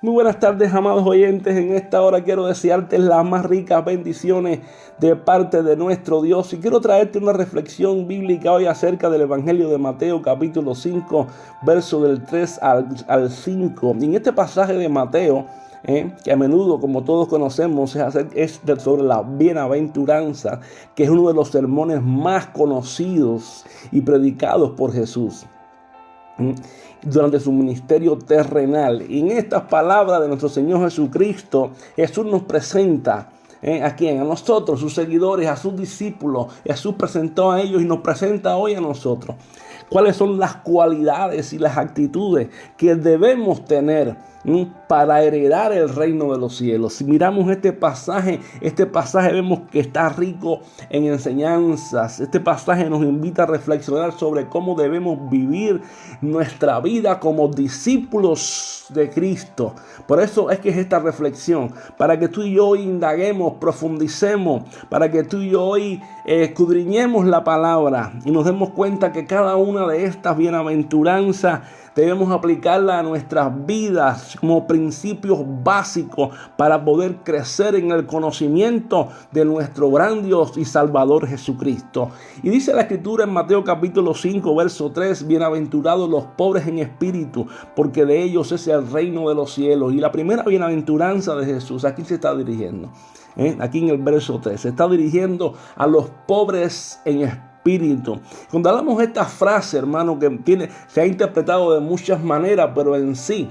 Muy buenas tardes, amados oyentes. En esta hora quiero desearte las más ricas bendiciones de parte de nuestro Dios. Y quiero traerte una reflexión bíblica hoy acerca del Evangelio de Mateo, capítulo 5, verso del 3 al 5. Y en este pasaje de Mateo, que a menudo, como todos conocemos, es sobre la bienaventuranza, que es uno de los sermones más conocidos y predicados por Jesús durante su ministerio terrenal. Y en estas palabras de nuestro Señor Jesucristo, Jesús nos presenta ¿a quién? A nosotros, sus seguidores, a sus discípulos. Jesús presentó a ellos y nos presenta hoy a nosotros. ¿Cuáles son las cualidades y las actitudes que debemos tener para heredar el reino de los cielos? Si miramos este pasaje vemos que está rico en enseñanzas. Este pasaje nos invita a reflexionar sobre cómo debemos vivir nuestra vida como discípulos de Cristo. Por eso es que es esta reflexión, para que tú y yo hoy indaguemos, profundicemos, para que tú y yo hoy escudriñemos la palabra y nos demos cuenta que cada una de estas bienaventuranzas debemos aplicarla a nuestras vidas como principios básicos para poder crecer en el conocimiento de nuestro gran Dios y Salvador Jesucristo. Y dice la Escritura en Mateo capítulo 5, verso 3, bienaventurados los pobres en espíritu, porque de ellos es el reino de los cielos. Y la primera bienaventuranza de Jesús, aquí se está dirigiendo. Aquí en el verso 3, se está dirigiendo a los pobres en espíritu. Cuando hablamos de esta frase, hermano, que se ha interpretado de muchas maneras, pero en sí,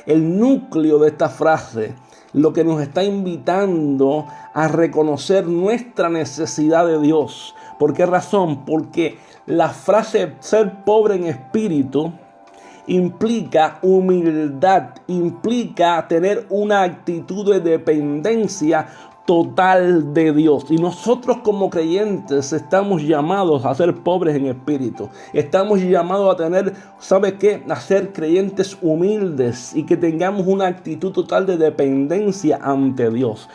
el núcleo de esta frase, lo que nos está invitando a reconocer nuestra necesidad de Dios. ¿Por qué razón? Porque la frase ser pobre en espíritu implica humildad, implica tener una actitud de dependencia total de Dios. Y nosotros como creyentes estamos llamados a ser pobres en espíritu. Estamos llamados a tener, ¿sabe qué? A ser creyentes humildes y que tengamos una actitud total de dependencia ante Dios.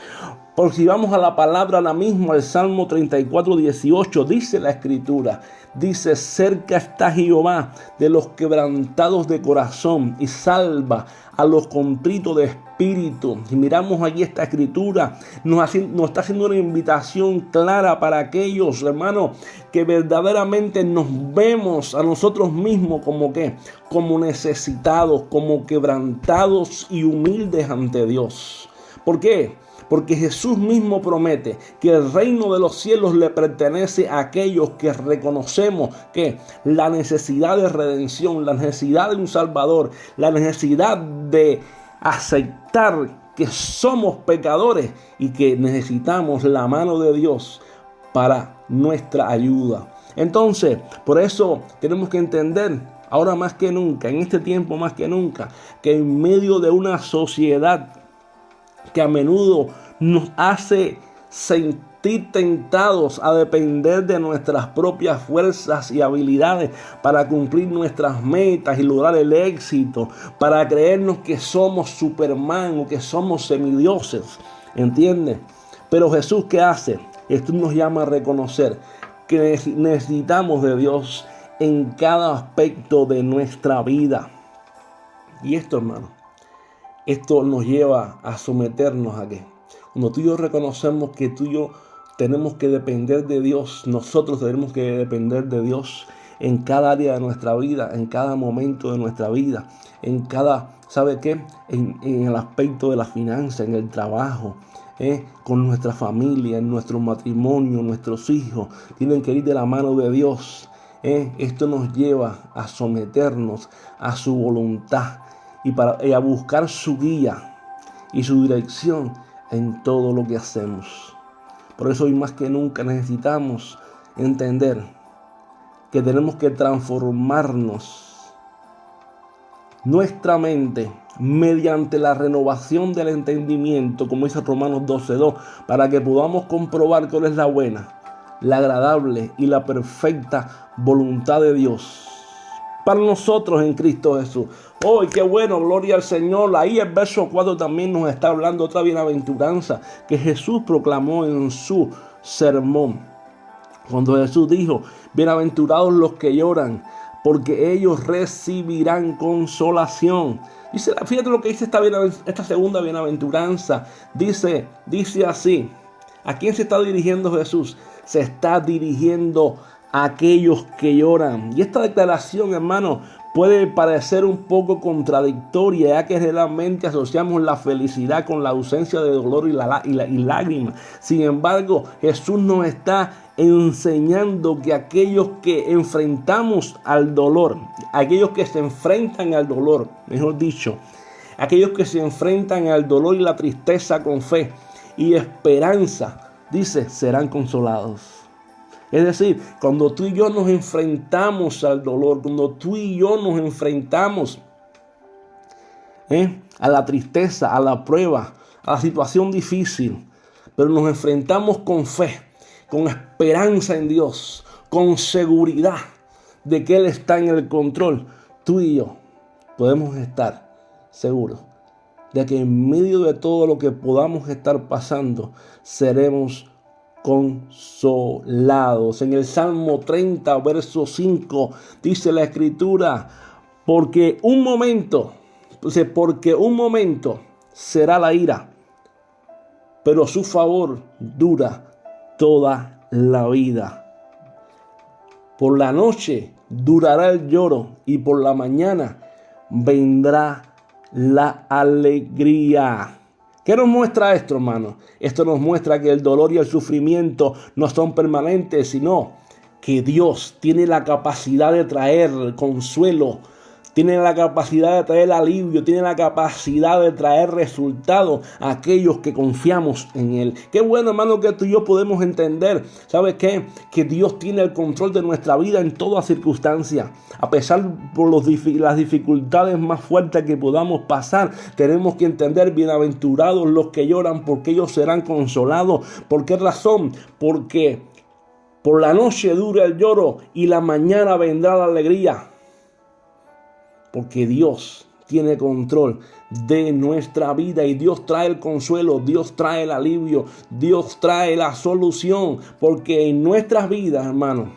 Por si vamos a la palabra ahora mismo, al Salmo 34, 18, dice la Escritura, dice, cerca está Jehová de los quebrantados de corazón y salva a los contritos de espíritu. Y miramos allí esta Escritura, nos está haciendo una invitación clara para aquellos, hermanos, que verdaderamente nos vemos a nosotros mismos como ¿qué? Como necesitados, como quebrantados y humildes ante Dios. ¿Por qué? Porque Jesús mismo promete que el reino de los cielos le pertenece a aquellos que reconocemos que la necesidad de redención, la necesidad de un Salvador, la necesidad de aceptar que somos pecadores y que necesitamos la mano de Dios para nuestra ayuda. Entonces, por eso tenemos que entender ahora más que nunca, en este tiempo más que nunca, que en medio de una sociedad que a menudo nos hace sentir tentados a depender de nuestras propias fuerzas y habilidades para cumplir nuestras metas y lograr el éxito, para creernos que somos Superman o que somos semidioses, ¿entiendes? Pero Jesús, ¿qué hace? Esto nos llama a reconocer que necesitamos de Dios en cada aspecto de nuestra vida. Y esto, hermano, esto nos lleva a someternos a ¿qué? Cuando tú y yo reconocemos que tú y yo tenemos que depender de Dios, nosotros tenemos que depender de Dios en cada área de nuestra vida, en cada momento de nuestra vida, en cada, ¿sabe qué? En el aspecto de la finanza, en el trabajo, con nuestra familia, en nuestro matrimonio, nuestros hijos, tienen que ir de la mano de Dios. Esto nos lleva a someternos a su voluntad y a buscar su guía y su dirección en todo lo que hacemos. Por eso hoy más que nunca necesitamos entender que tenemos que transformarnos nuestra mente mediante la renovación del entendimiento, como dice Romanos 12:2, para que podamos comprobar cuál es la buena, la agradable y la perfecta voluntad de Dios para nosotros en Cristo Jesús. ¡Oh, qué bueno! Gloria al Señor. Ahí el verso 4 también nos está hablando otra bienaventuranza que Jesús proclamó en su sermón. Cuando Jesús dijo, bienaventurados los que lloran, porque ellos recibirán consolación. Dice, fíjate lo que dice esta segunda bienaventuranza. Dice así. ¿A quién se está dirigiendo Jesús? Se está dirigiendo a aquellos que lloran. Y esta declaración, hermano, puede parecer un poco contradictoria, ya que realmente asociamos la felicidad con la ausencia de dolor y lágrimas. Sin embargo, Jesús nos está enseñando que aquellos que enfrentamos al dolor, aquellos que se enfrentan al dolor, mejor dicho, aquellos que se enfrentan al dolor y la tristeza con fe y esperanza, dice, serán consolados. Es decir, cuando tú y yo nos enfrentamos al dolor, cuando tú y yo nos enfrentamos a la tristeza, a la prueba, a la situación difícil, pero nos enfrentamos con fe, con esperanza en Dios, con seguridad de que Él está en el control, tú y yo podemos estar seguros de que en medio de todo lo que podamos estar pasando, seremos consolados. En el Salmo 30, verso 5, dice la Escritura, porque un momento será la ira, pero su favor dura toda la vida. Por la noche durará el lloro y por la mañana vendrá la alegría. ¿Qué nos muestra esto, hermano? Esto nos muestra que el dolor y el sufrimiento no son permanentes, sino que Dios tiene la capacidad de traer consuelo, tiene la capacidad de traer alivio, tiene la capacidad de traer resultados a aquellos que confiamos en Él. Qué bueno, hermano, que tú y yo podemos entender, ¿sabes qué? Que Dios tiene el control de nuestra vida en toda circunstancia. A pesar por las dificultades más fuertes que podamos pasar, tenemos que entender, bienaventurados los que lloran, porque ellos serán consolados. ¿Por qué razón? Porque por la noche dura el lloro y la mañana vendrá la alegría. Porque Dios tiene control de nuestra vida y Dios trae el consuelo, Dios trae el alivio, Dios trae la solución. Porque en nuestras vidas, hermanos,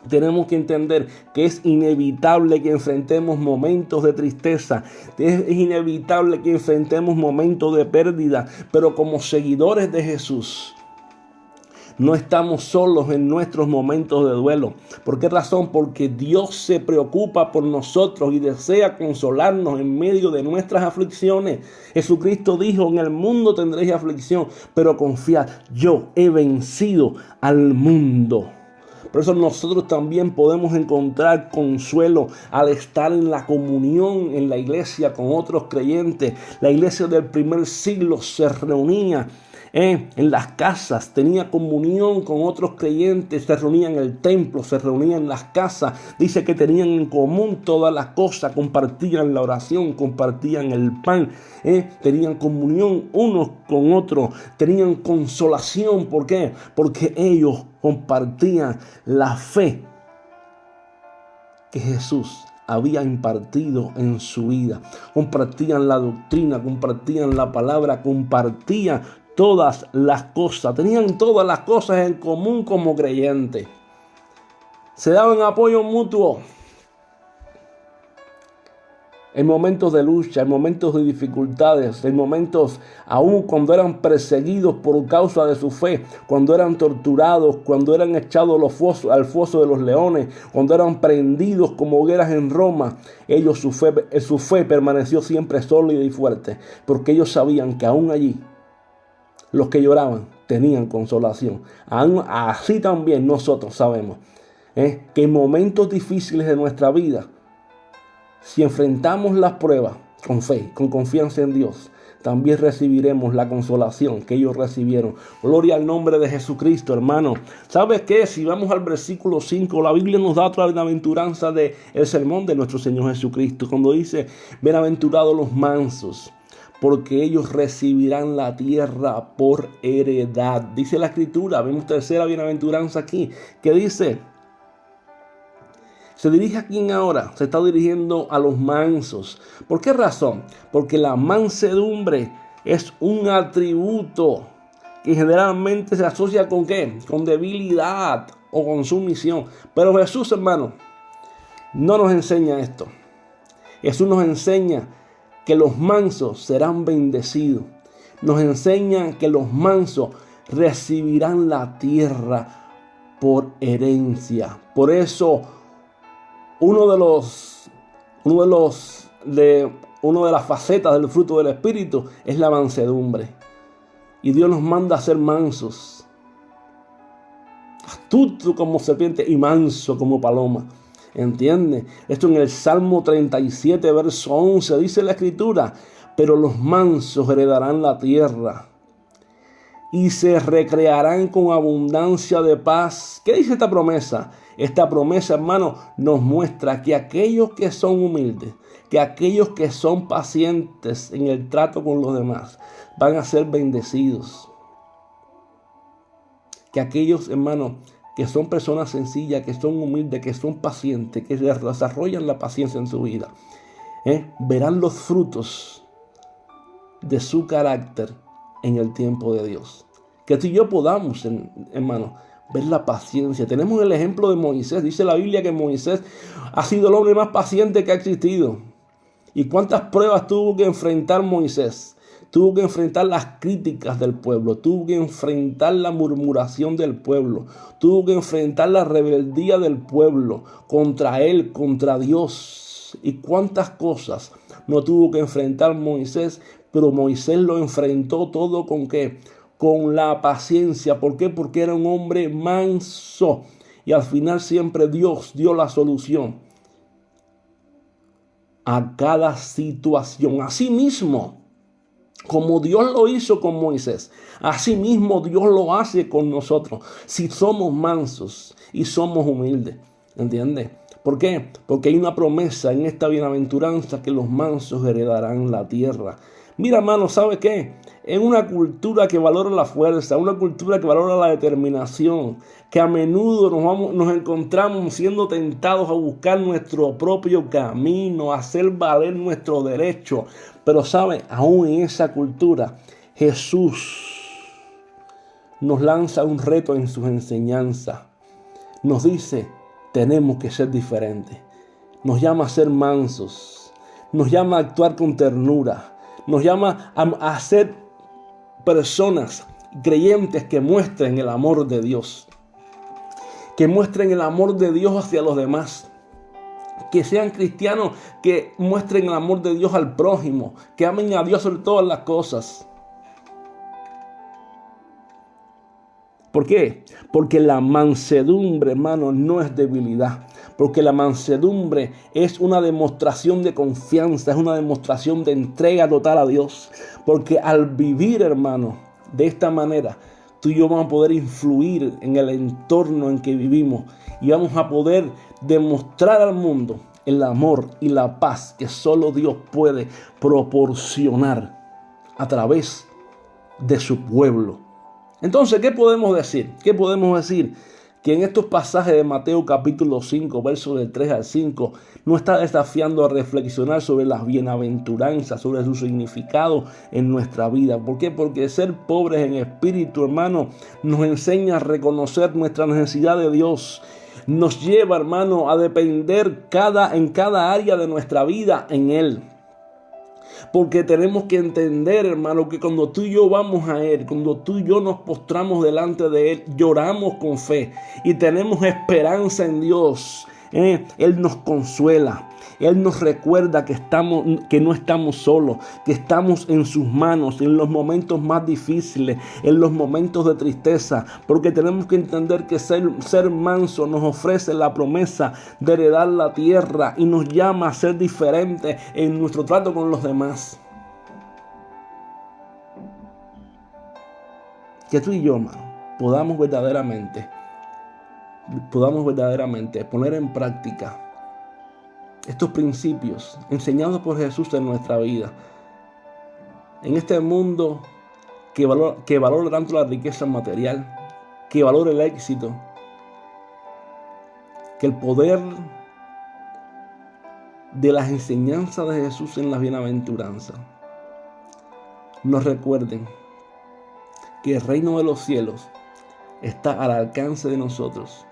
tenemos que entender que es inevitable que enfrentemos momentos de tristeza, es inevitable que enfrentemos momentos de pérdida, pero como seguidores de Jesús, no estamos solos en nuestros momentos de duelo. ¿Por qué razón? Porque Dios se preocupa por nosotros y desea consolarnos en medio de nuestras aflicciones. Jesucristo dijo, en el mundo tendréis aflicción, pero confiad, yo he vencido al mundo. Por eso nosotros también podemos encontrar consuelo al estar en la comunión en la iglesia con otros creyentes. La iglesia del primer siglo se reunía en las casas, tenía comunión con otros creyentes, se reunían en el templo, se reunían en las casas. Dice que tenían en común todas las cosas, compartían la oración, compartían el pan, tenían comunión unos con otros, tenían consolación. ¿Por qué? Porque ellos compartían la fe que Jesús había impartido en su vida. Compartían la doctrina, compartían la palabra, compartían todas las cosas. Tenían todas las cosas en común como creyentes. Se daban apoyo mutuo en momentos de lucha, en momentos de dificultades, en momentos aún cuando eran perseguidos por causa de su fe, cuando eran torturados, cuando eran echados al foso de los leones, cuando eran prendidos como hogueras en Roma. Ellos, su fe permaneció siempre sólida y fuerte, porque ellos sabían que aún allí los que lloraban tenían consolación. Así también nosotros sabemos que en momentos difíciles de nuestra vida, si enfrentamos las pruebas con fe, con confianza en Dios, también recibiremos la consolación que ellos recibieron. Gloria al nombre de Jesucristo, hermano. ¿Sabes qué? Si vamos al versículo 5, la Biblia nos da otra bienaventuranza del sermón de nuestro Señor Jesucristo, cuando dice, bienaventurados los mansos, porque ellos recibirán la tierra por heredad. Dice la Escritura, vemos tercera bienaventuranza aquí, que dice, se dirige a quién ahora, se está dirigiendo a los mansos. ¿Por qué razón? Porque la mansedumbre es un atributo que generalmente se asocia con ¿qué? Con debilidad o con sumisión. Pero Jesús, hermano, no nos enseña esto. Jesús nos enseña que los mansos serán bendecidos. Nos enseña que los mansos recibirán la tierra por herencia. Por eso, una de las facetas del fruto del Espíritu es la mansedumbre. Y Dios nos manda a ser mansos, astuto como serpiente y manso como paloma. ¿Entiende? Esto en el Salmo 37, verso 11, dice la Escritura: pero los mansos heredarán la tierra y se recrearán con abundancia de paz. ¿Qué dice esta promesa? Esta promesa, hermano, nos muestra que aquellos que son humildes, que aquellos que son pacientes en el trato con los demás, van a ser bendecidos. Que aquellos, hermanos, que son personas sencillas, que son humildes, que son pacientes, que desarrollan la paciencia en su vida, verán los frutos de su carácter en el tiempo de Dios. Que tú y yo podamos, hermano, ver la paciencia. Tenemos el ejemplo de Moisés. Dice la Biblia que Moisés ha sido el hombre más paciente que ha existido. ¿Y cuántas pruebas tuvo que enfrentar Moisés? Tuvo que enfrentar las críticas del pueblo, tuvo que enfrentar la murmuración del pueblo, tuvo que enfrentar la rebeldía del pueblo contra él, contra Dios. Y cuántas cosas no tuvo que enfrentar Moisés, pero Moisés lo enfrentó todo ¿con qué? Con la paciencia. ¿Por qué? Porque era un hombre manso. Y al final siempre Dios dio la solución a cada situación. Asimismo, como Dios lo hizo con Moisés, asimismo Dios lo hace con nosotros, si somos mansos y somos humildes. ¿Entiendes? ¿Por qué? Porque hay una promesa en esta bienaventuranza que los mansos heredarán la tierra. Mira, hermano, ¿sabe qué? En una cultura que valora la fuerza, una cultura que valora la determinación, que a menudo nos encontramos siendo tentados a buscar nuestro propio camino, a hacer valer nuestro derecho. Pero, ¿sabe? Aún en esa cultura, Jesús nos lanza un reto en sus enseñanzas. Nos dice: tenemos que ser diferentes. Nos llama a ser mansos. Nos llama a actuar con ternura. Nos llama a ser personas creyentes que muestren el amor de Dios. Que muestren el amor de Dios hacia los demás. Que sean cristianos que muestren el amor de Dios al prójimo. Que amen a Dios sobre todas las cosas. ¿Por qué? Porque la mansedumbre, hermano, no es debilidad. Porque la mansedumbre es una demostración de confianza, es una demostración de entrega total a Dios. Porque al vivir, hermano, de esta manera, tú y yo vamos a poder influir en el entorno en que vivimos. Y vamos a poder demostrar al mundo el amor y la paz que solo Dios puede proporcionar a través de su pueblo. Entonces, ¿qué podemos decir? ¿Qué podemos decir? Que en estos pasajes de Mateo capítulo 5, versos del 3 al 5, nos está desafiando a reflexionar sobre las bienaventuranzas, sobre su significado en nuestra vida. ¿Por qué? Porque ser pobres en espíritu, hermano, nos enseña a reconocer nuestra necesidad de Dios. Nos lleva, hermano, a depender en cada área de nuestra vida en Él. Porque tenemos que entender, hermano, que cuando tú y yo vamos a Él, cuando tú y yo nos postramos delante de Él, lloramos con fe y tenemos esperanza en Dios. Él nos consuela. Él nos recuerda que no estamos solos, que estamos en sus manos en los momentos más difíciles, en los momentos de tristeza, porque tenemos que entender que ser manso nos ofrece la promesa de heredar la tierra y nos llama a ser diferentes en nuestro trato con los demás. Que tú y yo, hermano, podamos verdaderamente poner en práctica estos principios enseñados por Jesús en nuestra vida. En este mundo que valora tanto la riqueza material, que valora el éxito, que el poder de las enseñanzas de Jesús en la bienaventuranza nos recuerden que el reino de los cielos está al alcance de nosotros,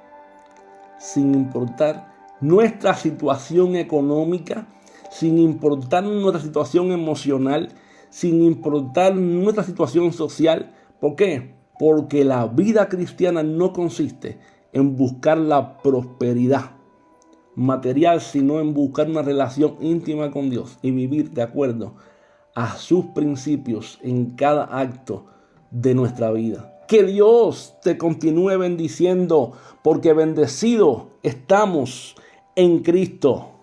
sin importar nuestra situación económica, sin importar nuestra situación emocional, sin importar nuestra situación social. ¿Por qué? Porque la vida cristiana no consiste en buscar la prosperidad material, sino en buscar una relación íntima con Dios y vivir de acuerdo a sus principios en cada acto de nuestra vida. Que Dios te continúe bendiciendo, porque bendecidos estamos en Cristo.